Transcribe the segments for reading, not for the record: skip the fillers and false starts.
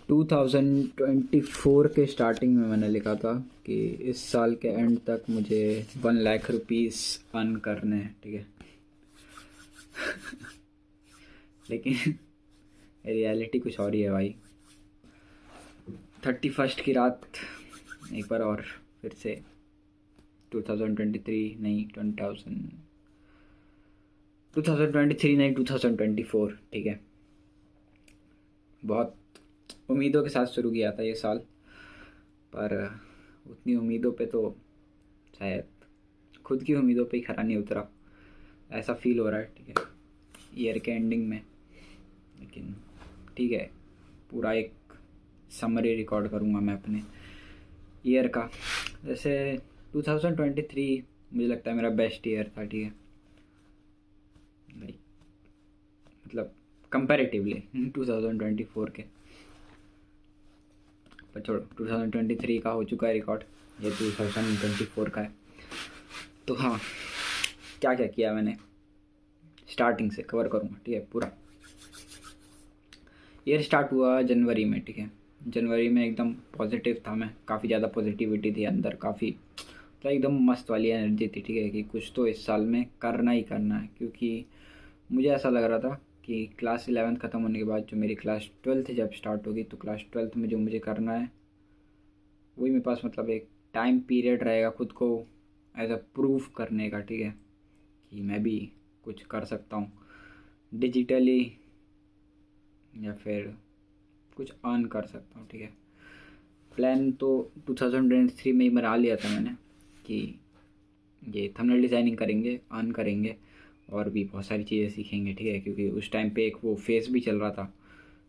2024 के स्टार्टिंग में मैंने लिखा था कि इस साल के एंड तक मुझे 1 लाख रुपीस अर्न करने हैं, ठीक है। लेकिन रियलिटी कुछ और ही है भाई। 31st की रात एक बार और फिर से 2023 नहीं 2023 नहीं 2024, ठीक है। बहुत उम्मीदों के साथ शुरू किया था ये साल, पर उतनी उम्मीदों पे तो शायद खुद की उम्मीदों पे ही खरा नहीं उतरा, ऐसा फील हो रहा है, ठीक है, ईयर के एंडिंग में। लेकिन ठीक है, पूरा एक समरी रिकॉर्ड करूँगा मैं अपने ईयर का। जैसे 2023 मुझे लगता है मेरा बेस्ट ईयर था, ठीक है, लाइक मतलब कंपैरेटिवली 2024 के। पर छोड़ो, 2023 का हो चुका है रिकॉर्ड, ये 2024 का है। तो हाँ, क्या क्या किया मैंने स्टार्टिंग से कवर करूँगा, ठीक है, पूरा। ईयर स्टार्ट हुआ जनवरी में, ठीक है। जनवरी में एकदम पॉजिटिव था मैं, काफ़ी ज़्यादा पॉजिटिविटी थी अंदर, काफ़ी तो एकदम मस्त वाली एनर्जी थी, ठीक है, कि कुछ तो इस साल में करना ही करना है। क्योंकि मुझे ऐसा लग रहा था कि क्लास 11th ख़त्म होने के बाद जो मेरी क्लास 12th जब स्टार्ट होगी, तो क्लास 12th में जो मुझे करना है वही मेरे पास मतलब एक टाइम पीरियड रहेगा खुद को एज अ प्रूफ करने का, ठीक है, कि मैं भी कुछ कर सकता हूँ डिजिटली या फिर कुछ अर्न कर सकता हूँ, ठीक है। प्लान तो 2023 में ही बना लिया था मैंने कि ये थंबनेल डिज़ाइनिंग करेंगे, अर्न करेंगे और भी बहुत सारी चीज़ें सीखेंगे, ठीक है। क्योंकि उस टाइम पे एक वो फेज़ भी चल रहा था,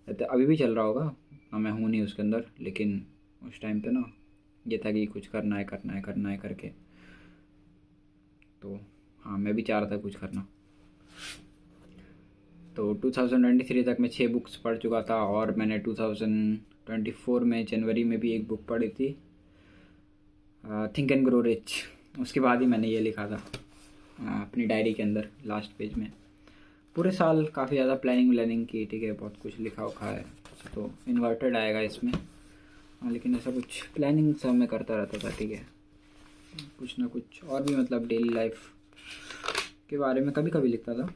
तो अभी भी चल रहा होगा ना, मैं हूँ नहीं उसके अंदर, लेकिन उस टाइम पे ना ये था कि कुछ करना है करना है करना है करके। तो हाँ, मैं भी चाह रहा था कुछ करना। तो 2023 तक मैं 6 बुक्स पढ़ चुका था, और मैंने 2024 में जनवरी में भी एक बुक पढ़ी थी, थिंक एंड ग्रो रिच। उसके बाद ही मैंने ये लिखा था अपनी डायरी के अंदर लास्ट पेज में। पूरे साल काफ़ी ज़्यादा प्लानिंग की, ठीक है, बहुत कुछ लिखा उखा है, तो इन्वर्टेड आएगा इसमें। लेकिन ऐसा कुछ प्लानिंग सब मैं करता रहता था, ठीक है, कुछ ना कुछ और भी, मतलब डेली लाइफ के बारे में कभी कभी लिखता था,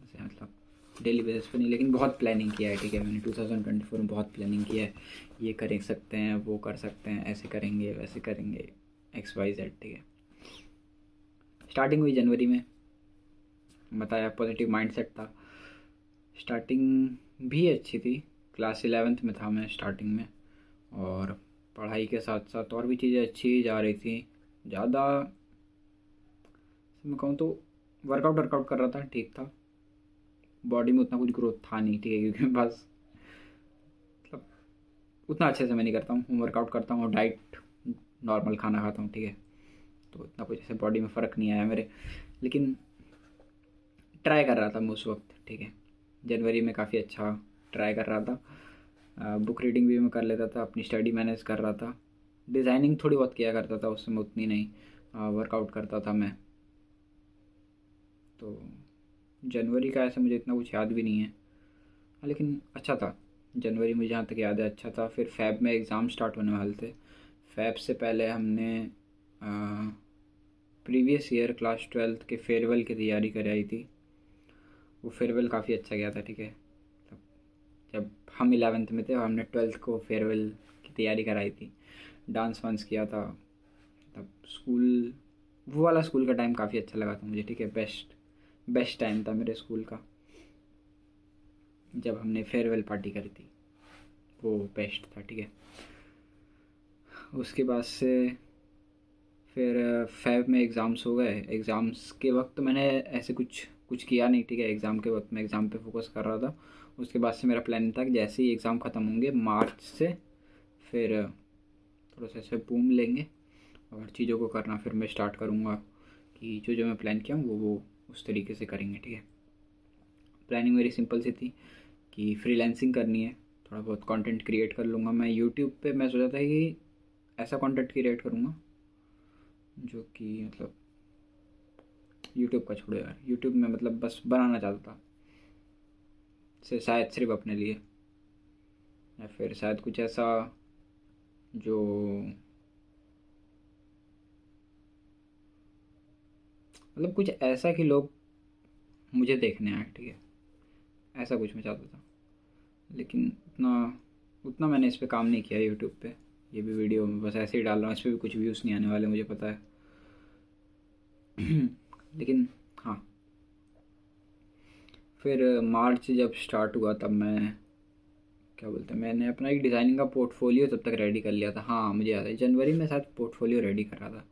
जैसे मतलब डेली बेसिस पे नहीं, लेकिन बहुत प्लानिंग किया है, ठीक है। मैंने 2024 में बहुत प्लानिंग किया है, ये कर सकते हैं, वो कर सकते हैं, ऐसे करेंगे वैसे करेंगे, XYZ, ठीक है। स्टार्टिंग हुई जनवरी में, बताया पॉजिटिव माइंडसेट था। स्टार्टिंग भी अच्छी थी, क्लास 11th में था मैं स्टार्टिंग में, और पढ़ाई के साथ साथ और भी चीज़ें अच्छी जा रही थी। ज़्यादा मैं कहूँ तो वर्कआउट कर रहा था, ठीक था। बॉडी में उतना कुछ ग्रोथ था नहीं, ठीक है, क्योंकि मेरे पास मतलब उतना अच्छे से मैं नहीं करता हूँ, वर्कआउट करता हूँ, डाइट नॉर्मल खाना खाता हूँ, ठीक है, तो इतना कुछ ऐसे बॉडी में फ़र्क नहीं आया मेरे। लेकिन ट्राई कर रहा था मैं उस वक्त, ठीक है, जनवरी में काफ़ी अच्छा ट्राई कर रहा था। बुक रीडिंग भी मैं कर लेता था, अपनी स्टडी मैनेज कर रहा था, डिज़ाइनिंग थोड़ी बहुत किया करता था, उस समय उतनी नहीं, वर्कआउट करता था मैं। तो जनवरी का ऐसे मुझे इतना कुछ याद भी नहीं है, लेकिन अच्छा था जनवरी, मुझे जहाँ तक याद है अच्छा था। फिर फ़ैब में एग्ज़ाम स्टार्ट होने वाले थे। फ़ैब से पहले हमने प्रीवियस ईयर क्लास 12th के फेयरवेल की तैयारी कराई थी। वो फेयरवेल काफ़ी अच्छा गया था, ठीक है। तब जब हम 11th में थे और हमने 12th को फेयरवेल की तैयारी कराई थी, डांस वांस किया था। तब स्कूल, वो वाला स्कूल का टाइम काफ़ी अच्छा लगा था मुझे, ठीक है, बेस्ट टाइम था मेरे स्कूल का, जब हमने फेयरवेल पार्टी करी थी, वो बेस्ट था, ठीक है। उसके बाद से फिर फ़ैब में एग्ज़ाम्स हो गए। एग्ज़ाम्स के वक्त तो मैंने ऐसे कुछ कुछ किया नहीं, ठीक है, एग्ज़ाम के वक्त मैं एग्ज़ाम पे फोकस कर रहा था। उसके बाद से मेरा प्लान था कि जैसे ही एग्ज़ाम ख़त्म होंगे मार्च से, फिर थोड़ा सा ऐसे बूम लेंगे और चीज़ों को करना फिर मैं स्टार्ट करूँगा, कि जो जो मैं प्लान किया हूँ वो उस तरीके से करेंगे, ठीक है। प्लानिंग मेरी सिंपल सी थी कि फ्रीलांसिंग करनी है, थोड़ा बहुत कंटेंट क्रिएट कर लूँगा मैं यूट्यूब पे। मैं सोचा था कि ऐसा कंटेंट क्रिएट करूँगा जो कि मतलब यूट्यूब का छोड़ो यार, यूट्यूब में मतलब बस बनाना चाहता था, से शायद सिर्फ अपने लिए। या फिर शायद कुछ ऐसा जो मतलब कुछ ऐसा कि लोग मुझे देखने आए, ठीक है, ऐसा कुछ मैं चाहता था। लेकिन उतना उतना मैंने इस पे काम नहीं किया यूट्यूब पे। ये भी वीडियो में बस ऐसे ही डाल रहा हूँ, इस पर भी कुछ व्यूज़ नहीं आने वाले, मुझे पता है। लेकिन हाँ, फिर मार्च जब स्टार्ट हुआ तब मैं क्या बोलते हैं, मैंने अपना एक डिज़ाइनिंग का पोर्टफोलियो तब तक रेडी कर लिया था। हाँ मुझे याद है, जनवरी में शायद पोर्टफोलियो रेडी कर रहा था।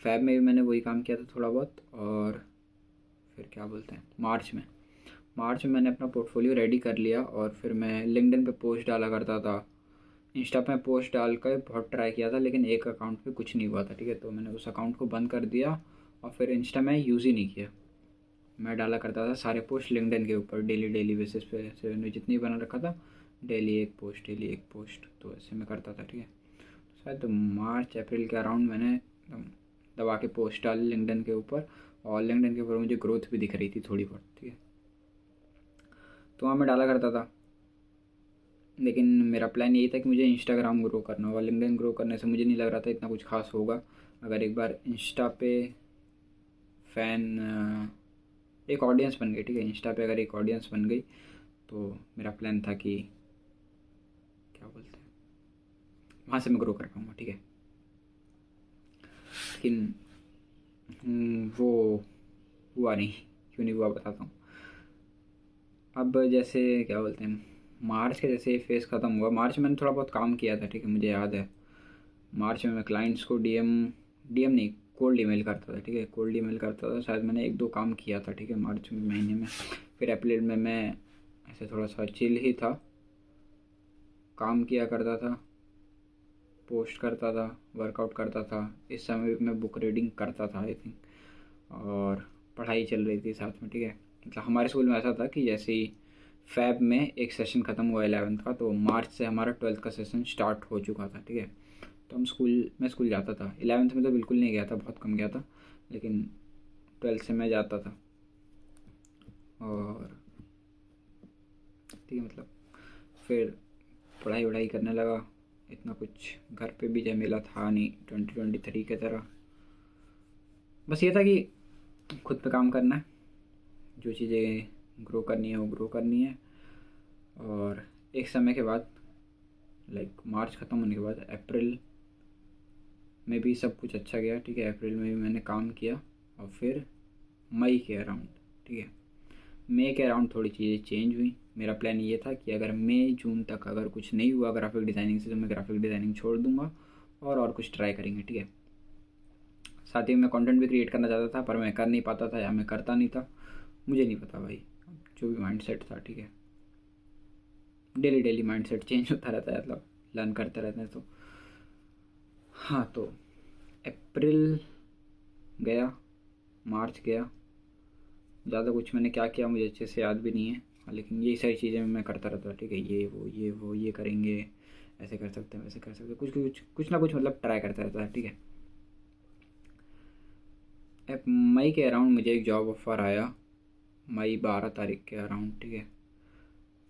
फ़ैब में भी मैंने वही काम किया था थोड़ा बहुत। और फिर क्या बोलते हैं, मार्च में मैंने अपना पोर्टफोलियो रेडी कर लिया। और फिर मैं लिंक्डइन पे पोस्ट डाला करता था, इंस्टा पे पोस्ट डाल कर बहुत ट्राई किया था, लेकिन एक अकाउंट पे कुछ नहीं हुआ था, ठीक है। तो मैंने उस अकाउंट को बंद कर दिया और फिर इंस्टा में यूज़ ही नहीं किया। मैं डाला करता था सारे पोस्ट लिंक्डइन के ऊपर डेली डेली बेसिस पे, ऐसे मैंने जितनी बना रखा था, डेली एक पोस्ट, डेली एक पोस्ट, तो ऐसे मैं करता था, ठीक है। तो शायद मार्च अप्रैल के अराउंड मैंने एकदम दबा के पोस्ट डाली लिंक्डइन के ऊपर, और लिंक्डइन के ऊपर मुझे ग्रोथ भी दिख रही थी थोड़ी बहुत, ठीक है। तो वहाँ मैं डाला करता था, लेकिन मेरा प्लान यही था कि मुझे इंस्टाग्राम ग्रो करना होगा। लिंक्डइन ग्रो करने से मुझे नहीं लग रहा था इतना कुछ खास होगा। अगर एक बार इंस्टा पे फ़ैन एक ऑडियंस बन गई, ठीक है, इंस्टा पे अगर एक ऑडियंस बन गई, तो मेरा प्लान था कि क्या बोलते हैं, वहाँ से मैं ग्रो कर पाऊँगा, ठीक है। लेकिन वो हुआ नहीं। क्यों नहीं हुआ बताता हूँ। अब जैसे क्या बोलते हैं, मार्च के जैसे फेज़ ख़त्म हुआ, मार्च में मैंने थोड़ा बहुत काम किया था, ठीक है, मुझे याद है। मार्च में मैं क्लाइंट्स को डीएम डीएम नहीं, कोल्ड ईमेल करता था, ठीक है, कोल्ड ईमेल करता था। शायद मैंने एक दो काम किया था, ठीक है, मार्च महीने में। फिर अप्रैल में मैं ऐसे थोड़ा सा चिल ही था, काम किया करता था, पोस्ट करता था, वर्कआउट करता था। इस समय भी मैं बुक रीडिंग करता था आई थिंक, और पढ़ाई चल रही थी साथ में, ठीक है। मतलब हमारे स्कूल में ऐसा था कि जैसे ही फ़ैब में एक सेशन ख़त्म हुआ 11th का, तो मार्च से हमारा 12th का सेशन स्टार्ट हो चुका था, ठीक है। तो मैं स्कूल जाता था। 11th में तो बिल्कुल नहीं गया था, बहुत कम गया था, लेकिन 12th से मैं जाता था। और ठीक है, मतलब फिर पढ़ाई वढ़ाई करने लगा। इतना कुछ घर पे भी झमेला था नहीं 2023 की तरह। बस ये था कि खुद पे काम करना है, जो चीज़ें ग्रो करनी है वो ग्रो करनी है। और एक समय के बाद, लाइक मार्च ख़त्म होने के बाद अप्रैल में भी सब कुछ अच्छा गया, ठीक है। अप्रैल में भी मैंने काम किया। और फिर मई के अराउंड, ठीक है, मई के अराउंड थोड़ी चीज़ें चेंज हुई। मेरा प्लान ये था कि अगर मई जून तक अगर कुछ नहीं हुआ ग्राफिक डिज़ाइनिंग से, तो मैं ग्राफिक डिज़ाइनिंग छोड़ दूंगा और कुछ ट्राई करेंगे, ठीक है। साथ ही मैं कंटेंट भी क्रिएट करना चाहता था, पर मैं कर नहीं पाता था या मैं करता नहीं था, मुझे नहीं पता भाई, जो भी माइंडसेट था, ठीक है। डेली डेली माइंडसेट चेंज होता रहता है, मतलब लर्न करते रहते हैं। तो हाँ, तो अप्रैल गया, मार्च गया, ज़्यादा कुछ मैंने क्या किया मुझे अच्छे से याद भी नहीं है। हाँ, लेकिन यही सारी चीज़ें मैं करता रहता, ठीक है, ये वो ये करेंगे, ऐसे कर सकते हैं, वैसे कर सकते हैं, कुछ ना कुछ मतलब ट्राई करता रहता है, ठीक है। अब मई के अराउंड मुझे एक जॉब ऑफ़र आया, मई 12 तारीख के अराउंड, ठीक है,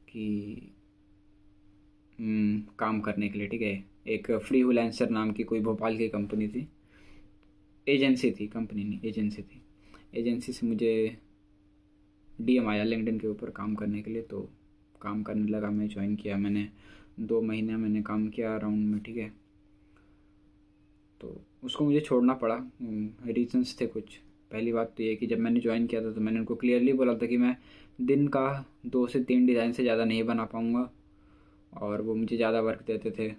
कि काम करने के लिए, ठीक है। एक फ्रीलांसर नाम की कोई भोपाल की कंपनी थी, एजेंसी थी, कंपनी नहीं एजेंसी थी। एजेंसी से मुझे डीएम आया लिंक्डइन के ऊपर काम करने के लिए। तो काम करने लगा, मैं ज्वाइन किया। मैंने 2 महीने मैंने काम किया अराउंड में, ठीक है। तो उसको मुझे छोड़ना पड़ा, रीजंस थे कुछ। पहली बात तो ये कि जब मैंने ज्वाइन किया था तो मैंने उनको क्लियरली बोला था कि मैं दिन का 2 से 3 डिज़ाइन से ज़्यादा नहीं बना पाऊँगा, और वो मुझे ज़्यादा वर्क देते थे।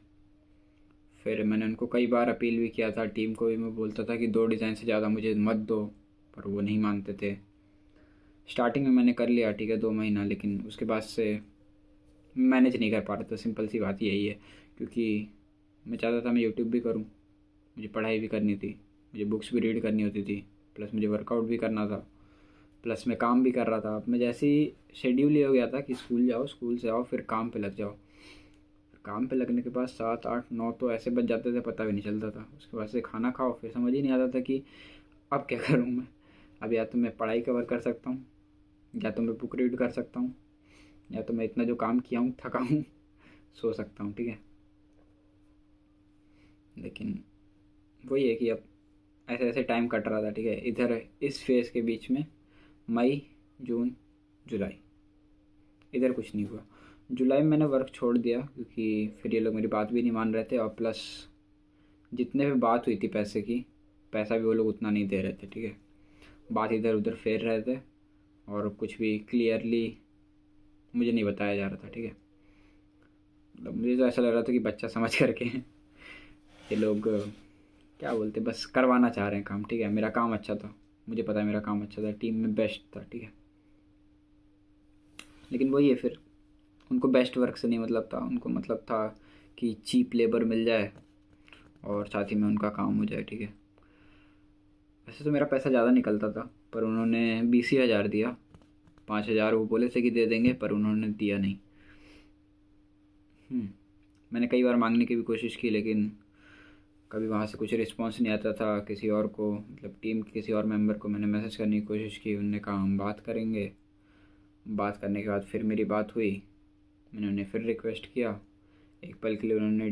फिर मैंने उनको कई बार अपील भी किया था, टीम को भी मैं बोलता था कि 2 डिज़ाइन से ज़्यादा मुझे मत दो, पर वो नहीं मानते थे। स्टार्टिंग में मैंने कर लिया, ठीक है, 2 महीना, लेकिन उसके बाद से मैनेज नहीं कर पा रहा था। सिंपल सी बात यही है, क्योंकि मैं चाहता था मैं यूट्यूब भी करूं, मुझे पढ़ाई भी करनी थी, मुझे बुक्स भी रीड करनी होती थी, प्लस मुझे वर्कआउट भी करना था, प्लस मैं काम भी कर रहा था। अब मैं जैसे ही शेड्यूल ये हो गया था कि स्कूल जाओ, स्कूल से आओ, फिर काम पे लग जाओ। काम पे लगने के बाद 7 8 9 तो ऐसे बज जाते थे, पता भी नहीं चलता था। उसके बाद से खाना खाओ, फिर समझ ही नहीं आता था कि अब क्या करूँ मैं। अब या तो मैं पढ़ाई कवर कर सकता हूँ, या तो मैं बुक रीड कर सकता हूँ, या तो मैं इतना जो काम किया हूँ थका हूँ सो सकता हूँ, ठीक है। लेकिन वही है कि अब ऐसे ऐसे टाइम कट रहा था, ठीक है। इधर इस फेज़ के बीच में मई, जून, जुलाई, इधर कुछ नहीं हुआ। जुलाई में मैंने वर्क छोड़ दिया क्योंकि फिर ये लोग मेरी बात भी नहीं मान रहे थे, और प्लस जितने भी बात हुई थी पैसे की, पैसा भी वो लोग उतना नहीं दे रहे थे, ठीक है। बात इधर उधर फेर रहे थे और कुछ भी क्लियरली मुझे नहीं बताया जा रहा था, ठीक है। मतलब मुझे तो ऐसा लग रहा था कि बच्चा समझ करके ये लोग क्या बोलते, बस करवाना चाह रहे हैं काम, ठीक है। मेरा काम अच्छा था, मुझे पता है मेरा काम अच्छा था, टीम में बेस्ट था, ठीक है। लेकिन वही है, फिर उनको बेस्ट वर्क से नहीं मतलब था, उनको मतलब था कि चीप लेबर मिल जाए और साथ ही में उनका काम हो जाए, ठीक है। वैसे तो मेरा पैसा ज़्यादा निकलता था, पर उन्होंने 20,000 दिया। 5,000 वो बोले थे कि दे देंगे, पर उन्होंने दिया नहीं। मैंने कई बार मांगने की भी कोशिश की, लेकिन कभी वहाँ से कुछ रिस्पॉन्स नहीं आता था। किसी और को, मतलब टीम के किसी और मेंबर को मैंने मैसेज करने की कोशिश की, उनने कहा हम बात करेंगे। बात करने के बाद फिर मेरी बात हुई, मैंने उन्हें फिर रिक्वेस्ट किया। एक पल के लिए उन्होंने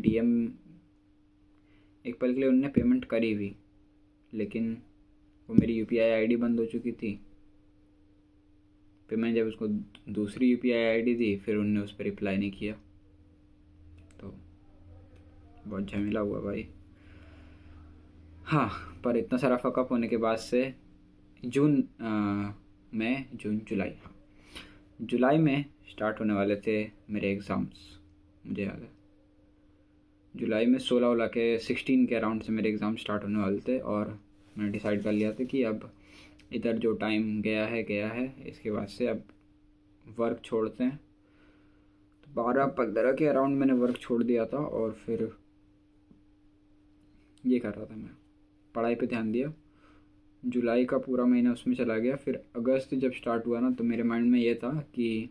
पेमेंट करी भी, लेकिन वो मेरी UPI आईडी बंद हो चुकी थी। फिर मैंने जब उसको दूसरी UPI आईडी दी, फिर उनने उस पर रिप्लाई नहीं किया, तो बहुत झमेला हुआ भाई। हाँ, पर इतना सारा फकअप होने के बाद से मई, जून, जुलाई, हाँ, जुलाई में स्टार्ट होने वाले थे मेरे एग्ज़ाम्स, मुझे याद है। जुलाई में 16 के 16 के अराउंड से मेरे एग्ज़ाम स्टार्ट होने वाले थे, और मैंने डिसाइड कर लिया था कि अब इधर जो टाइम गया है, इसके बाद से अब वर्क छोड़ते हैं। तो 12-15 के अराउंड मैंने वर्क छोड़ दिया था, और फिर ये कर रहा था, मैं पढ़ाई पे ध्यान दिया। जुलाई का पूरा महीना उसमें चला गया। फिर अगस्त जब स्टार्ट हुआ ना, तो मेरे माइंड में ये था कि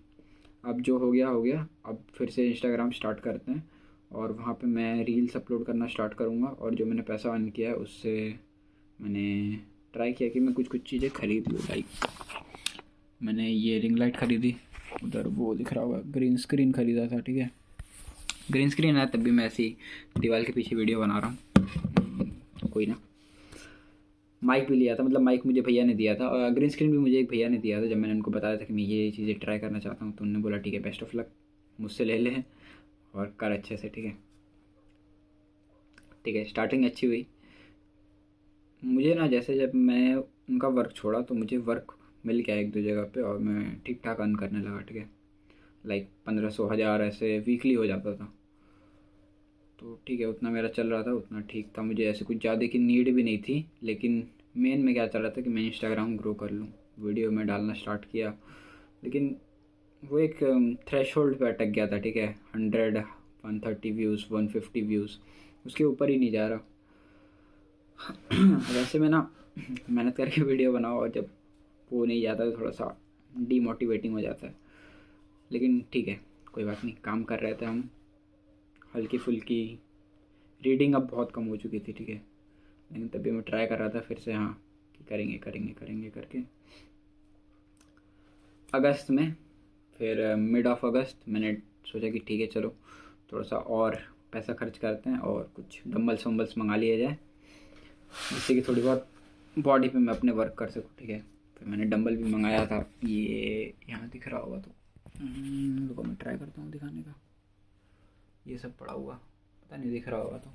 अब जो हो गया, अब फिर से इंस्टाग्राम स्टार्ट करते हैं, और वहाँ पे मैं रील्स अपलोड करना स्टार्ट करूँगा। और जो मैंने पैसा अर्न किया है उससे मैंने ट्राई किया कि मैं कुछ कुछ चीज़ें खरीद लूँ। लाइक मैंने ये रिंग लाइट ख़रीदी, उधर वो दिख रहा होगा, ग्रीन स्क्रीन ख़रीदा था, ठीक है। ग्रीन स्क्रीन है, तब भी मैं ऐसी दीवार के पीछे वीडियो बना रहा हूँ, कोई ना। माइक भी लिया था, मतलब माइक मुझे भैया ने दिया था, और ग्रीन स्क्रीन भी मुझे एक भैया ने दिया था। जब मैंने उनको बताया था कि मैं ये चीज़ें ट्राई करना चाहता हूँ, तो उन्होंने बोला ठीक है, बेस्ट ऑफ लक, मुझसे ले ले और कर अच्छे से, ठीक है। ठीक है, स्टार्टिंग अच्छी हुई। मुझे ना, जैसे जब मैं उनका वर्क छोड़ा तो मुझे वर्क मिल गया एक दो जगह पे, और मैं ठीक ठाक अर्न करने लगा, ठीक है। लाइक 1500, 1000 ऐसे वीकली हो जाता था। तो ठीक है, उतना मेरा चल रहा था, उतना ठीक था। मुझे ऐसे कुछ ज़्यादा की नीड भी नहीं थी, लेकिन मेन में क्या चल रहा था कि मैं इंस्टाग्राम ग्रो कर लूँ, वीडियो में डालना स्टार्ट किया। लेकिन वो एक थ्रेशोल्ड पे अटक गया था, ठीक है। 100, 130 व्यूज़, 150 व्यूज़, उसके ऊपर ही नहीं जा रहा। वैसे मैं ना मेहनत करके वीडियो बनाओ, और जब वो नहीं जाता तो थोड़ा सा डीमोटिवेटिंग हो जाता है। लेकिन ठीक है, कोई बात नहीं, काम कर रहे थे हम। हल्की फुल्की रीडिंग अब बहुत कम हो चुकी थी, ठीक है। लेकिन तभी मैं ट्राई कर रहा था फिर से, हाँ, कि करेंगे करेंगे करेंगे करके। अगस्त में, फिर मिड ऑफ अगस्त मैंने सोचा कि ठीक है, चलो थोड़ा सा और पैसा खर्च करते हैं और कुछ डम्बल्स वम्बल्स मंगा लिया जाए, जिससे कि थोड़ी बहुत बॉडी पे मैं अपने वर्क कर सकूँ, ठीक है। फिर मैंने डंबल भी मंगाया था, ये यहाँ दिख रहा होगा, तो रुको मैं ट्राई करता हूँ दिखाने का। ये सब पड़ा हुआ, पता नहीं दिख रहा होगा तो।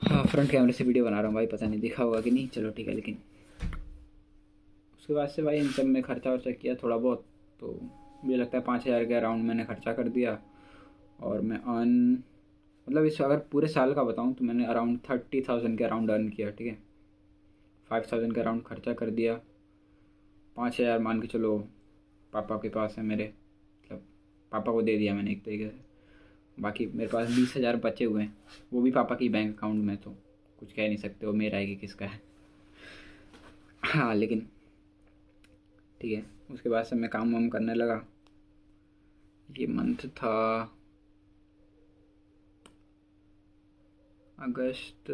हाँ, फ्रंट कैमरे से वीडियो बना रहा हूँ भाई, पता नहीं दिखा होगा कि नहीं, चलो ठीक है। लेकिन उसके बाद से भाई इन सब में खर्चा वर्चा किया थोड़ा बहुत, तो मुझे लगता है 5,000 के अराउंड मैंने खर्चा कर दिया। और मैं अर्न, मतलब इस अगर पूरे साल का बताऊँ तो मैंने अराउंड 30,000 के अराउंड अर्न किया, ठीक है। 5,000 के अराउंड खर्चा कर दिया। 5,000 मान के चलो पापा के पास है मेरे, मतलब पापा को दे दिया मैंने एक तरीके से। बाकी मेरे पास 20,000 बचे हुए हैं, वो भी पापा की बैंक अकाउंट में, तो कुछ कह नहीं सकते वो मेरा है कि किसका है। हाँ, लेकिन ठीक है, उसके बाद से मैं काम वाम करने लगा। ये मंथ था अगस्त,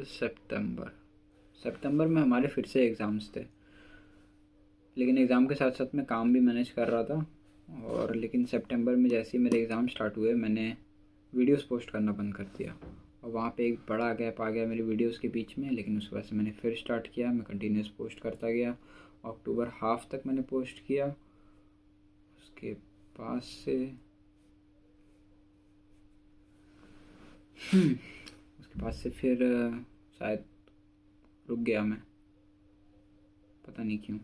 सितंबर में हमारे फिर से एग्ज़ाम्स थे। लेकिन एग्ज़ाम के साथ साथ मैं काम भी मैनेज कर रहा था, और लेकिन सितंबर में जैसे ही मेरे एग्ज़ाम स्टार्ट हुए मैंने वीडियोस पोस्ट करना बंद कर दिया, और वहाँ पे एक बड़ा गैप आ गया मेरी वीडियोस के बीच में। लेकिन उस वजह से मैंने फिर स्टार्ट किया, मैं कंटिन्यूस पोस्ट करता गया। अक्टूबर हाफ तक मैंने पोस्ट किया, उसके पास से उसके बाद से फिर शायद रुक गया मैं, पता नहीं क्यों।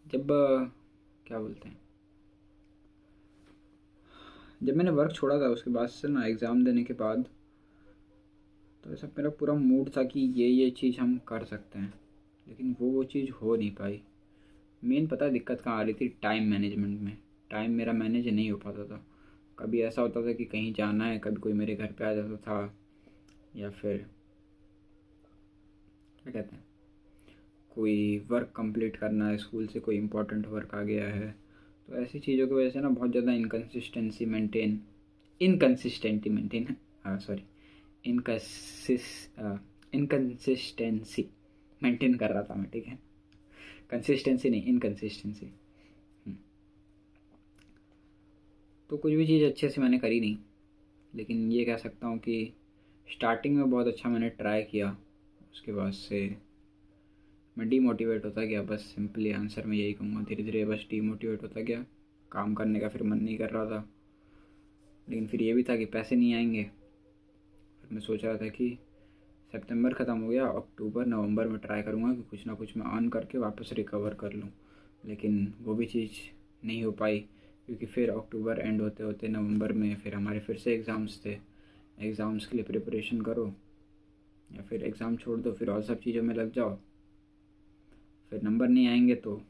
जब क्या बोलते हैं, जब मैंने वर्क छोड़ा था उसके बाद से ना, एग्ज़ाम देने के बाद, तो ऐसा मेरा पूरा मूड था कि ये चीज़ हम कर सकते हैं, लेकिन वो चीज़ हो नहीं पाई। मेन पता है दिक्कत कहाँ आ रही थी? टाइम मैनेजमेंट में। टाइम मेरा मैनेज नहीं हो पाता था। कभी ऐसा होता था कि कहीं जाना है, कभी कोई मेरे घर पे आ जाता था, या फिर क्या कहते हैं, कोई वर्क कंप्लीट करना है स्कूल से, कोई इम्पोर्टेंट वर्क आ गया है। तो ऐसी चीज़ों की वजह से ना बहुत ज़्यादा इनकन्सिस्टेंसी मेंटेन कर रहा था मैं, ठीक है। कंसिस्टेंसी नहीं, इनकन्सिस्टेंसी। तो कुछ भी चीज़ अच्छे से मैंने करी नहीं, लेकिन ये कह सकता हूँ कि स्टार्टिंग में बहुत अच्छा मैंने ट्राई किया, उसके बाद से मैं डीमोटिवेट होता गया। बस सिंपली आंसर मैं यही कहूँगा, धीरे धीरे बस डीमोटिवेट होता गया। काम करने का फिर मन नहीं कर रहा था, लेकिन फिर ये भी था कि पैसे नहीं आएंगे। फिर मैं सोच रहा था कि सितंबर ख़त्म हो गया, अक्टूबर नवंबर में ट्राई करूँगा कि कुछ ना कुछ मैं अर्न करके वापस रिकवर कर लूँ। लेकिन वो भी चीज़ नहीं हो पाई, क्योंकि फिर अक्टूबर एंड होते होते नवंबर में फिर हमारे फिर से एग्ज़ाम्स थे। एग्ज़ाम्स के लिए प्रिपरेशन करो, या फिर एग्ज़ाम छोड़ दो, फिर और सब चीज़ों में लग जाओ। फिर नंबर नहीं आएंगे तो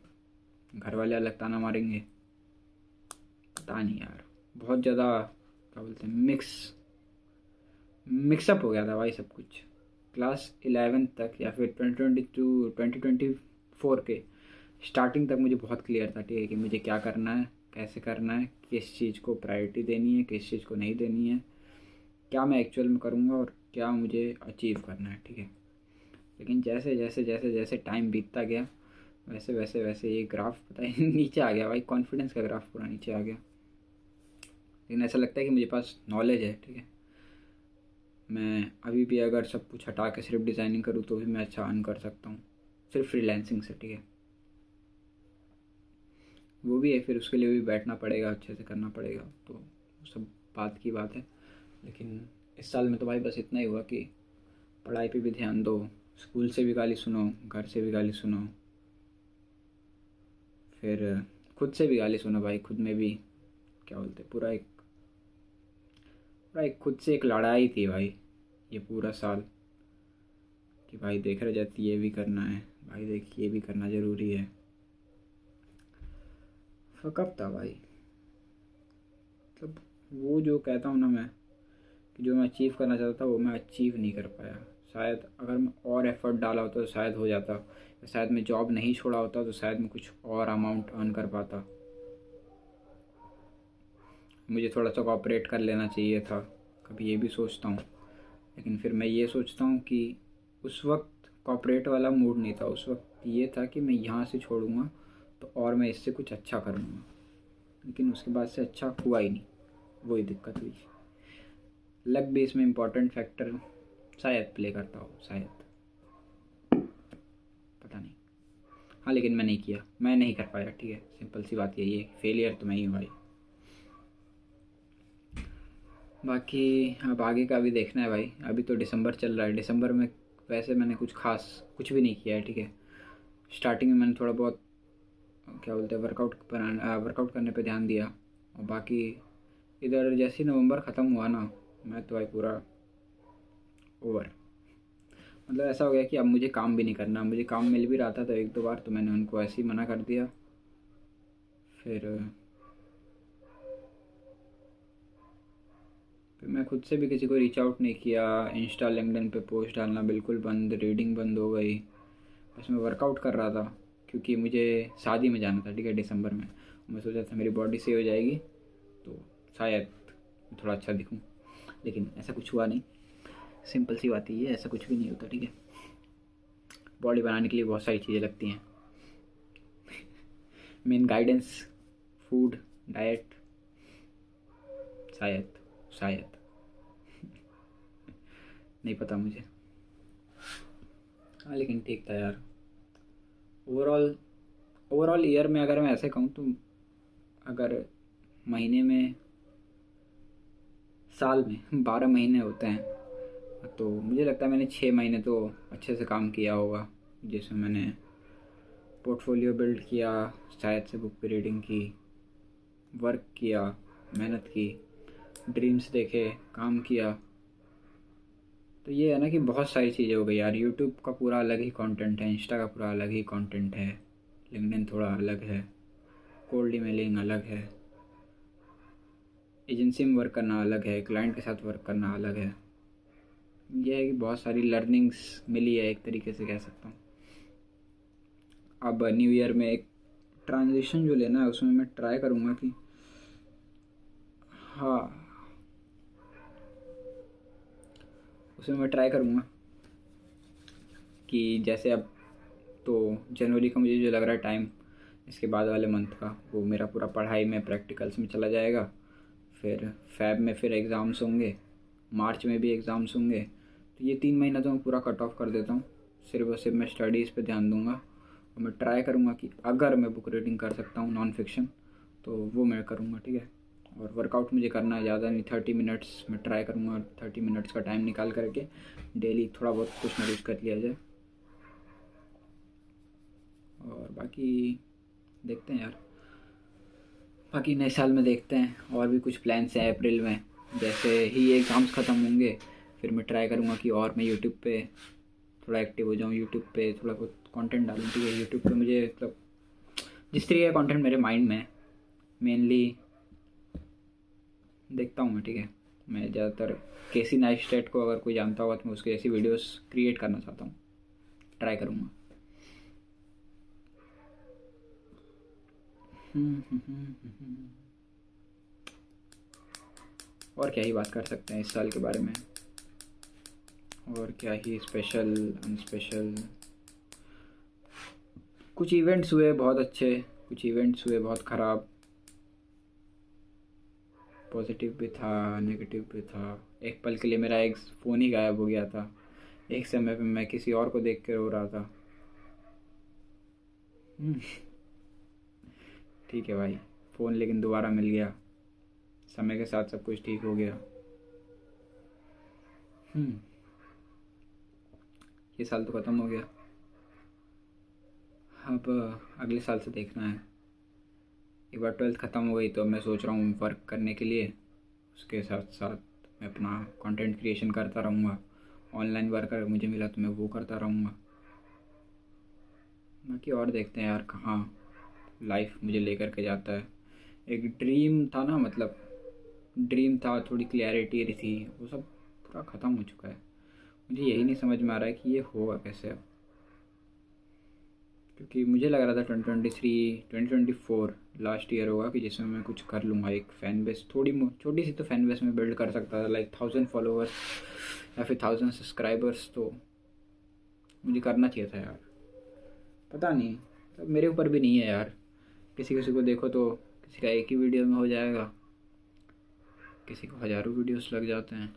घर वाले अलग ताना मारेंगे। पता नहीं यार, बहुत ज़्यादा क्या बोलते हैं, मिक्सअप हो गया था भाई सब कुछ। क्लास 11 तक या फिर 2024 के स्टार्टिंग तक मुझे बहुत क्लियर था, ठीक है, कि मुझे क्या करना है, कैसे करना है, किस चीज़ को प्रायोरिटी देनी है, किस चीज़ को नहीं देनी है, क्या मैं एक्चुअल में करूँगा और क्या मुझे अचीव करना है, ठीक है। लेकिन जैसे जैसे जैसे जैसे टाइम बीतता गया, वैसे वैसे वैसे ये ग्राफ पता है नीचे आ गया भाई, कॉन्फिडेंस का ग्राफ पूरा नीचे आ गया। लेकिन ऐसा लगता है कि मुझे पास नॉलेज है, ठीक है। मैं अभी भी अगर सब कुछ हटा के सिर्फ डिज़ाइनिंग करूँ तो भी मैं अच्छा अर्न कर सकता हूँ, सिर्फ फ्रीलांसिंग से, ठीक है। वो भी है, फिर उसके लिए भी बैठना पड़ेगा, अच्छे से करना पड़ेगा, तो सब बात की बात है। लेकिन इस साल में तो भाई बस इतना ही हुआ कि पढ़ाई पे भी ध्यान दो, स्कूल से भी गाली सुनो, घर से भी गाली सुनो, फिर खुद से भी गाली सुनो भाई। खुद में भी क्या बोलते, पूरा एक खुद से एक लड़ाई थी भाई ये पूरा साल, कि भाई देख रह जाती ये भी करना है, भाई देख ये भी करना ज़रूरी है। फकअप था भाई, मतलब वो जो कहता हूँ ना मैं, कि जो मैं अचीव करना चाहता था वो मैं अचीव नहीं कर पाया। शायद अगर मैं और एफ़र्ट डाला होता तो शायद हो जाता, या शायद मैं जॉब नहीं छोड़ा होता तो शायद मैं कुछ और अमाउंट अर्न कर पाता। मुझे थोड़ा सा कॉपरेट कर लेना चाहिए था, कभी ये भी सोचता हूँ। लेकिन फिर मैं ये सोचता हूँ कि उस वक्त कॉपरेट वाला मूड नहीं था, उस वक्त ये था कि मैं यहाँ से छोड़ूंगा तो और मैं इससे कुछ अच्छा करूँगा। लेकिन उसके बाद से अच्छा हुआ ही नहीं, वही दिक्कत हुई। लक भी इसमें इम्पोर्टेंट फैक्टर शायद प्ले करता हो, शायद, पता नहीं। हाँ लेकिन मैं नहीं किया, मैं नहीं कर पाया, ठीक है। सिंपल सी बात यही है, फेलियर तो मैं ही हूँ भाई। बाकी अब आगे का भी देखना है भाई। अभी तो दिसंबर चल रहा है, दिसंबर में वैसे मैंने कुछ खास कुछ भी नहीं किया है, ठीक है। स्टार्टिंग में मैंने थोड़ा बहुत क्या बोलते हैं वर्कआउट करने पे ध्यान दिया, और बाकी इधर जैसे ही नवंबर ख़त्म हुआ ना, मैं तो भाई पूरा ओवर, मतलब ऐसा हो गया कि अब मुझे काम भी नहीं करना। मुझे काम मिल भी रहा था तो एक दो बार तो मैंने उनको ऐसे ही मना कर दिया। फिर मैं खुद से भी किसी को रीच आउट नहीं किया। इंस्टा लिंक्डइन पे पोस्ट डालना बिल्कुल बंद, रीडिंग बंद हो गई। बस मैं वर्कआउट कर रहा था, क्योंकि मुझे शादी में जाना था, ठीक है, दिसंबर में। मैं सोचा था मेरी बॉडी सही हो जाएगी तो शायद थोड़ा अच्छा दिखूँ। लेकिन ऐसा कुछ हुआ नहीं। सिंपल सी बात है ये, ऐसा कुछ भी नहीं होता, ठीक है। बॉडी बनाने के लिए बहुत सारी चीज़ें लगती हैं। मेन गाइडेंस, फूड, डाइट, शायद शायद नहीं पता मुझे। हाँ लेकिन ठीक था यार। ओवरऑल ओवरऑल ईयर में अगर मैं ऐसे कहूँ तो, अगर महीने में, साल में 12 महीने होते हैं, तो मुझे लगता है मैंने 6 महीने तो अच्छे से काम किया होगा, जिसमें मैंने पोर्टफोलियो बिल्ड किया, शायद से बुक की रीडिंग की, वर्क किया, मेहनत की, ड्रीम्स देखे, काम किया। तो ये है ना कि बहुत सारी चीज़ें हो गई यार। यूट्यूब का पूरा अलग ही कंटेंट है, इंस्टा का पूरा अलग ही कंटेंट है, लिंक्डइन थोड़ा अलग है, कोल्ड ईमेलिंग अलग है, एजेंसी में वर्क करना अलग है, क्लाइंट के साथ वर्क करना अलग है। यह है कि बहुत सारी लर्निंग्स मिली है, एक तरीके से कह सकता हूँ। अब न्यू ईयर में एक ट्रांजिशन जो लेना है उसमें मैं ट्राई करूँगा कि, हाँ, उसमें मैं ट्राई करूँगा कि जैसे अब तो जनवरी का मुझे जो लग रहा है टाइम, इसके बाद वाले मंथ का, वो मेरा पूरा पढ़ाई में, प्रैक्टिकल्स में चला जाएगा। फिर फ़ैब में फिर एग्ज़ाम्स होंगे, मार्च में भी एग्ज़ाम्स होंगे। तो ये 3 महीना तो मैं पूरा कट ऑफ कर देता हूँ, सिर्फ और सिर्फ मैं स्टडीज़ पे ध्यान दूँगा। और मैं ट्राई करूँगा कि अगर मैं बुक रीडिंग कर सकता हूँ नॉन फिक्शन, तो वो मैं करूँगा, ठीक है। और वर्कआउट मुझे करना है, ज़्यादा नहीं, 30 मिनट्स मैं ट्राई करूँगा, 30 मिनट्स का टाइम निकाल करके डेली थोड़ा बहुत कुछ ना कुछ कर लिया जाए। और बाकी देखते हैं यार, बाकी नए साल में देखते हैं। और भी कुछ प्लान्स हैं अप्रैल में, जैसे ही एग्ज़ाम्स ख़त्म होंगे फिर मैं ट्राई करूँगा कि और मैं यूट्यूब पे थोड़ा एक्टिव हो जाऊँ, यूट्यूब पे थोड़ा बहुत कंटेंट डालूँ, ठीक है। यूट्यूब पे मुझे मतलब जिस तरीके का कंटेंट मेरे माइंड में है, मेनली देखता हूँ मैं, ठीक है। मैं ज़्यादातर केसी नाइस्टेट को अगर कोई जानता होगा तो मैं उसकी ऐसी वीडियोस क्रिएट करना चाहता हूँ, ट्राई करूँगा। और क्या ही बात कर सकते हैं इस साल के बारे में, और क्या ही स्पेशल अनस्पेशल। कुछ इवेंट्स हुए बहुत अच्छे, कुछ इवेंट्स हुए बहुत ख़राब, पॉजिटिव भी था, नेगेटिव भी था। एक पल के लिए मेरा एक फ़ोन ही गायब हो गया था, एक समय पे मैं किसी और को देख के रो रहा था। ठीक है भाई, फ़ोन लेकिन दोबारा मिल गया, समय के साथ सब कुछ ठीक हो गया। ये साल तो ख़त्म हो गया, अब अगले साल से देखना है। एक बार 12th ख़त्म हो गई तो मैं सोच रहा हूँ वर्क करने के लिए, उसके साथ साथ मैं अपना कंटेंट क्रिएशन करता रहूँगा। ऑनलाइन वर्क अगर मुझे मिला तो मैं वो करता रहूँगा। बाकी और देखते हैं यार कहाँ लाइफ मुझे लेकर के जाता है। एक ड्रीम था ना, मतलब ड्रीम था, थोड़ी क्लैरिटी थी, वो सब पूरा ख़त्म हो चुका है। मुझे यही नहीं समझ में आ रहा है कि ये होगा कैसे अब। क्योंकि मुझे लग रहा था 2023 2024 लास्ट ईयर होगा कि जिसमें मैं कुछ कर लूँगा, एक फ़ैन बेस, थोड़ी छोटी सी तो फ़ैन बेस में बिल्ड कर सकता था, लाइक 1000 फॉलोअर्स या फिर 1000 सब्सक्राइबर्स। तो मुझे करना चाहिए था यार, पता नहीं, अब मेरे ऊपर भी नहीं है यार। किसी किसी को देखो तो किसी का एक ही वीडियो में हो जाएगा, किसी को हज़ारों वीडियोस लग जाते हैं।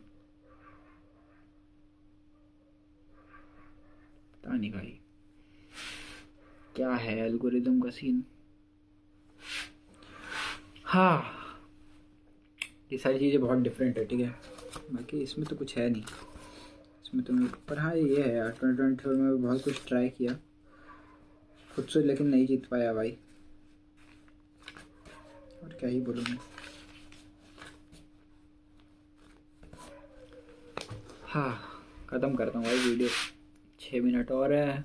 पता नहीं भाई क्या है एल्गोरिदम का सीन। हाँ, ये सारी चीज़ें बहुत डिफरेंट है, ठीक है। बाकी इसमें तो कुछ है नहीं, इसमें तो मैं, पर हाँ ये है यार, 2024 में बहुत कुछ ट्राई किया खुद से, लेकिन नहीं जीत पाया भाई। और क्या ही बोलूँ मैं। हाँ, ख़त्म करता हूँ भाई वीडियो, 6 मिनट और है।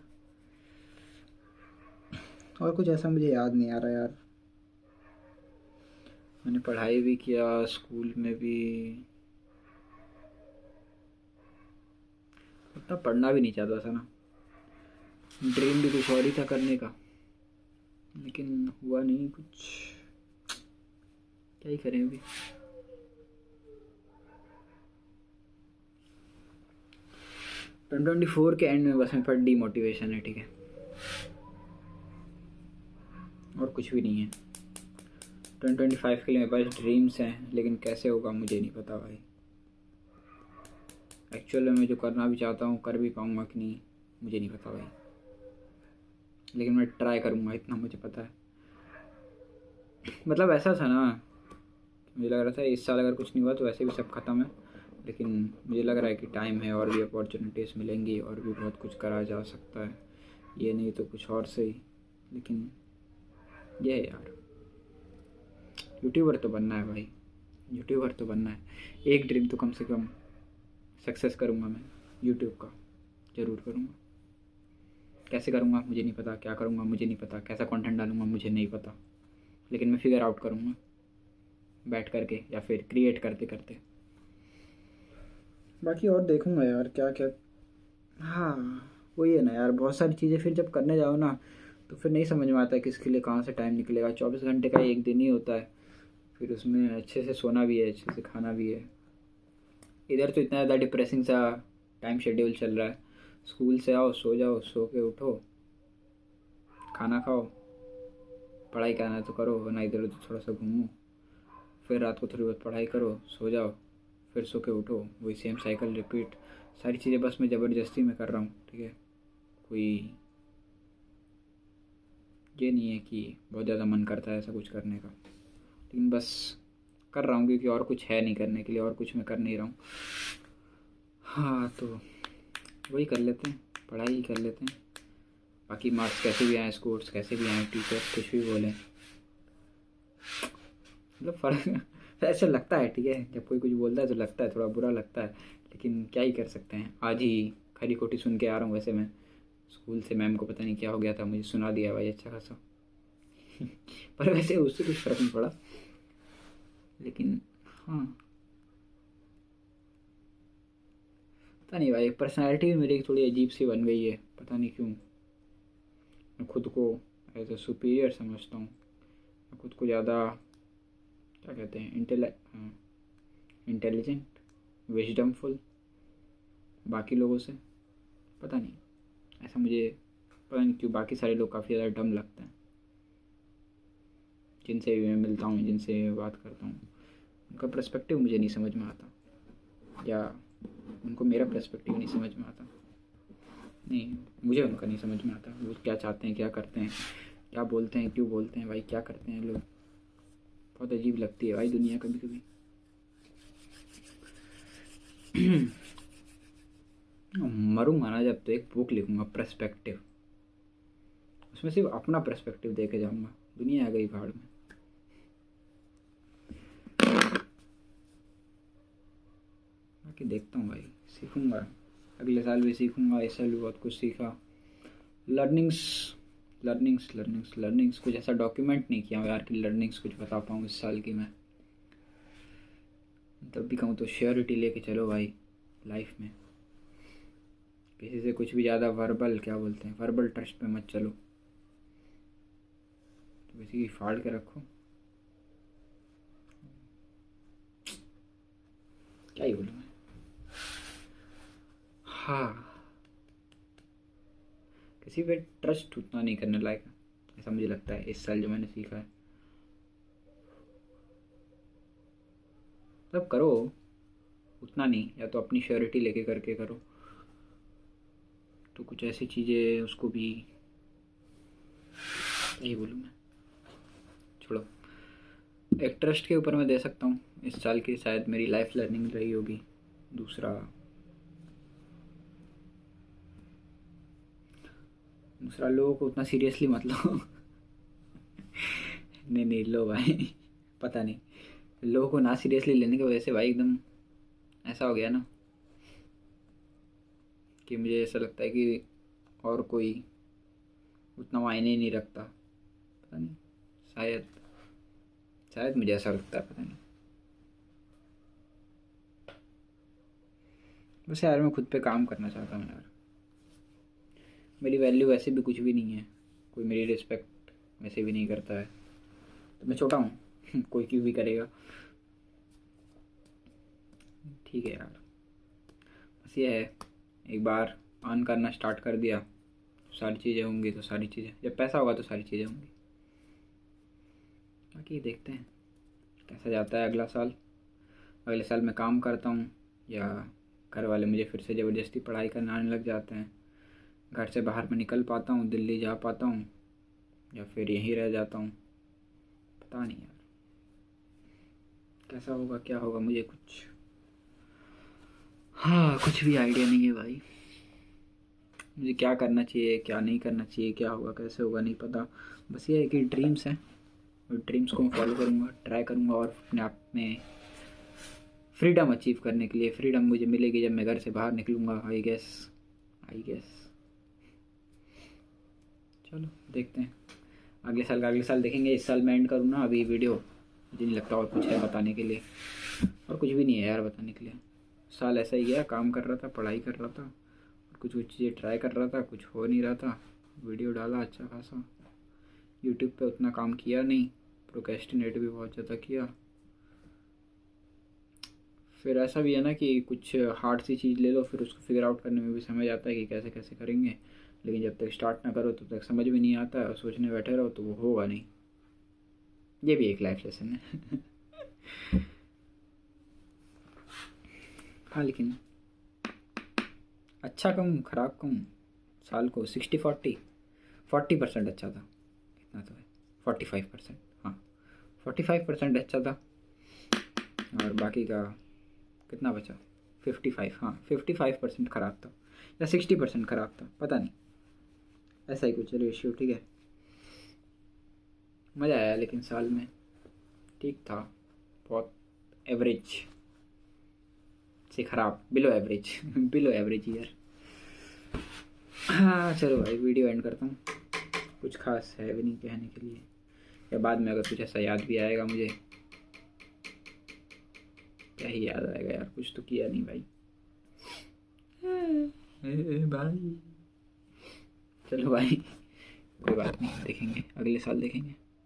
और कुछ ऐसा मुझे याद नहीं आ रहा यार। मैंने पढ़ाई भी किया, स्कूल में भी उतना पढ़ना भी नहीं चाहता था ना, ड्रीम भी कुछ और ही था करने का, लेकिन हुआ नहीं कुछ, क्या ही करें अभी। 2024 के एंड में बस मेरे पास डीमोटिवेशन है, ठीक है, और कुछ भी नहीं है। 2025 के लिए मेरे पास ड्रीम्स हैं, लेकिन कैसे होगा मुझे नहीं पता भाई। एक्चुअल में मैं जो करना भी चाहता हूँ कर भी पाऊँगा कि नहीं मुझे नहीं पता भाई, लेकिन मैं ट्राई करूँगा, इतना मुझे पता है। मतलब ऐसा था ना, मुझे लग रहा था इस साल अगर कुछ नहीं हुआ तो वैसे भी सब ख़त्म है, लेकिन मुझे लग रहा है कि टाइम है और भी अपॉर्चुनिटीज़ मिलेंगी और भी बहुत कुछ करा जा सकता है, ये नहीं तो कुछ और सही। लेकिन ये है यार, यूट्यूबर तो बनना है भाई, यूट्यूबर तो बनना है। एक ड्रीम तो कम से कम सक्सेस करूँगा मैं, यूट्यूब का ज़रूर करूँगा। कैसे करूँगा मुझे नहीं पता, क्या करूँगा मुझे नहीं पता, कैसा कंटेंट डालूँगा मुझे नहीं पता, लेकिन मैं फिगर आउट करूँगा बैठ करके या फिर क्रिएट करते करते। बाकी और देखूँगा यार क्या क्या। हाँ, वही है ना यार, बहुत सारी चीज़ें फिर जब करने जाओ ना तो फिर नहीं समझ में आता है किसके लिए कहाँ से टाइम निकलेगा। 24 घंटे का एक दिन ही होता है, फिर उसमें अच्छे से सोना भी है, अच्छे से खाना भी है। इधर तो इतना ज़्यादा डिप्रेसिंग सा टाइम शेड्यूल चल रहा है। स्कूल से आओ, सो जाओ, सो के उठो, खाना खाओ, पढ़ाई करना है तो करो, वरना इधर उधर थोड़ा सा घूमो, फिर रात को थोड़ी बहुत पढ़ाई करो, सो जाओ, फिर सो के उठो, वही सेम साइकिल रिपीट। सारी चीज़ें बस मैं ज़बरदस्ती में कर रहा हूँ, ठीक है, कोई ये नहीं है कि बहुत ज़्यादा मन करता है ऐसा कुछ करने का, लेकिन बस कर रहा हूँ क्योंकि और कुछ है नहीं करने के लिए, और कुछ मैं कर नहीं रहा हूँ। हाँ, तो वही कर लेते हैं, पढ़ाई ही कर लेते हैं, बाकी मार्क्स कैसे भी आए, स्कोर्स कैसे भी आए, टीचर्स कुछ भी बोलें, मतलब फ़र्क ऐसा लगता है, ठीक है, जब कोई कुछ बोलता है तो लगता है, थोड़ा बुरा लगता है, लेकिन क्या ही कर सकते हैं। आज ही खरी खोटी सुन के आ रहा हूँ। वैसे मैं स्कूल से मैम को पता नहीं क्या हो गया था, मुझे सुना दिया भाई अच्छा खासा पर वैसे उससे कुछ फ़र्क नहीं पड़ा, लेकिन हाँ, पता नहीं भाई, पर्सनैलिटी भी मेरी थोड़ी अजीब सी बन गई है, पता नहीं क्यों। मैं खुद को एज ए सुपीरियर समझता हूँ, मैं खुद को ज़्यादा क्या कहते हैं, इंटेलिजेंट, विजडमफुल बाकी लोगों से। पता नहीं, ऐसा मुझे पता नहीं क्यों बाकी सारे लोग काफ़ी ज़्यादा डम लगते हैं, जिनसे भी मैं मिलता हूँ, जिनसे मैं बात करता हूँ, उनका पर्सपेक्टिव मुझे नहीं समझ में आता, या उनको मेरा पर्सपेक्टिव नहीं समझ में आता। नहीं, मुझे उनका नहीं समझ में आता, वो क्या चाहते हैं, क्या करते हैं, क्या बोलते हैं, क्यों बोलते हैं भाई, क्या करते हैं लोग। बहुत अजीब लगती है भाई दुनिया कभी कभी मरूंगा ना जब तो एक बुक लिखूंगा, पर्सपेक्टिव, उसमें सिर्फ अपना पर्सपेक्टिव दे के जाऊंगा, दुनिया आ गई भाड़ में। बाकी देखता हूँ भाई, सीखूंगा, अगले साल भी सीखूंगा, इस साल भी बहुत कुछ सीखा। लर्निंग्स लर्निंग्स कुछ ऐसा डॉक्यूमेंट नहीं किया यार कि लर्निंग्स कुछ बता पाऊँ इस साल की मैं। तब भी कहूँ तो श्योरिटी लेके चलो भाई लाइफ में, किसी से कुछ भी ज़्यादा वर्बल क्या बोलते हैं, वर्बल ट्रस्ट पे मत चलो, तो किसी की फाड़ के रखो। क्या ही बोलूँ मैं। हाँ, किसी पे ट्रस्ट उतना नहीं करने लायक, ऐसा मुझे लगता है इस साल जो मैंने सीखा है। तब करो, उतना नहीं, या तो अपनी श्योरिटी लेके करके करो, तो कुछ ऐसी चीज़ें उसको भी, यही बोलूँ मैं, छोड़ो। एक ट्रस्ट के ऊपर मैं दे सकता हूँ, इस साल की शायद मेरी लाइफ लर्निंग रही होगी। दूसरा लोगों को उतना सीरियसली मत लो नहीं लो भाई पता नहीं, लोगों को ना सीरियसली लेने की वजह से भाई एकदम ऐसा हो गया ना कि मुझे ऐसा लगता है कि और कोई उतना मायने ही नहीं रखता, पता नहीं, शायद शायद मुझे ऐसा लगता है, पता नहीं। वैसे यार मैं खुद पे काम करना चाहता हूँ यार, मेरी वैल्यू वैसे भी कुछ भी नहीं है, कोई मेरी रिस्पेक्ट वैसे भी नहीं करता है, तो मैं छोटा हूँ कोई क्यों भी करेगा, ठीक है यार। बस ये है, एक बार ऑन करना स्टार्ट कर दिया तो सारी चीज़ें होंगी, तो सारी चीज़ें, जब पैसा होगा तो सारी चीज़ें होंगी। बाकी देखते हैं कैसा जाता है अगला साल। अगले साल मैं काम करता हूँ या घर वाले मुझे फिर से ज़बरदस्ती पढ़ाई करने लग जाते हैं, घर से बाहर मैं निकल पाता हूँ, दिल्ली जा पाता हूँ, या फिर यहीं रह जाता हूँ। पता नहीं यार कैसा होगा, क्या होगा, मुझे कुछ भी आइडिया नहीं है भाई। मुझे क्या करना चाहिए, क्या नहीं करना चाहिए, क्या होगा कैसे होगा नहीं पता। बस ये है कि ड्रीम्स हैं और ड्रीम्स को मैं फॉलो करूँगा, ट्राई करूँगा और अपने आप में फ्रीडम अचीव करने के लिए। फ्रीडम मुझे मिलेगी जब मैं घर से बाहर निकलूँगा, आई गेस। चलो देखते हैं, अगले साल देखेंगे। इस साल मैं एंड करूँ ना अभी वीडियो, मुझे नहीं लगता और कुछ है बताने के लिए, और कुछ भी नहीं है यार बताने के लिए। साल ऐसा ही गया, काम कर रहा था, पढ़ाई कर रहा था, कुछ चीज़ें ट्राई कर रहा था, कुछ हो नहीं रहा था। वीडियो डाला अच्छा खासा, यूट्यूब पे उतना काम किया नहीं, प्रोक्रेस्टिनेट भी बहुत ज़्यादा किया। फिर ऐसा भी है ना कि कुछ हार्ड सी चीज़ ले लो, फिर उसको फिगर आउट करने में भी समझ आता है कि कैसे कैसे करेंगे, लेकिन जब तक स्टार्ट ना करो तब तक समझ भी नहीं आता है, और सोचने बैठे रहो तो वो होगा नहीं। ये भी एक लाइफ लेसन है। हाँ लेकिन अच्छा कहूँ ख़राब कहूँ, साल को 60-40 अच्छा था, इतना तो है। 45%, हाँ 45% अच्छा था, और बाकी का कितना बचा, 55, हाँ 55% ख़राब था, या 60% ख़राब था, पता नहीं, ऐसा ही कुछ रेशियो। ठीक है, मज़ा आया लेकिन साल में ठीक था, बहुत एवरेज से ख़राब, below average. Below average year. हाँ चलो भाई वीडियो एंड करता हूँ, कुछ खास है भी नहीं कहने के लिए, या बाद में अगर कुछ ऐसा याद भी आएगा मुझे, क्या ही याद आएगा यार, कुछ तो किया नहीं भाई। भाई चलो भाई, कोई बात नहीं, देखेंगे अगले साल देखेंगे।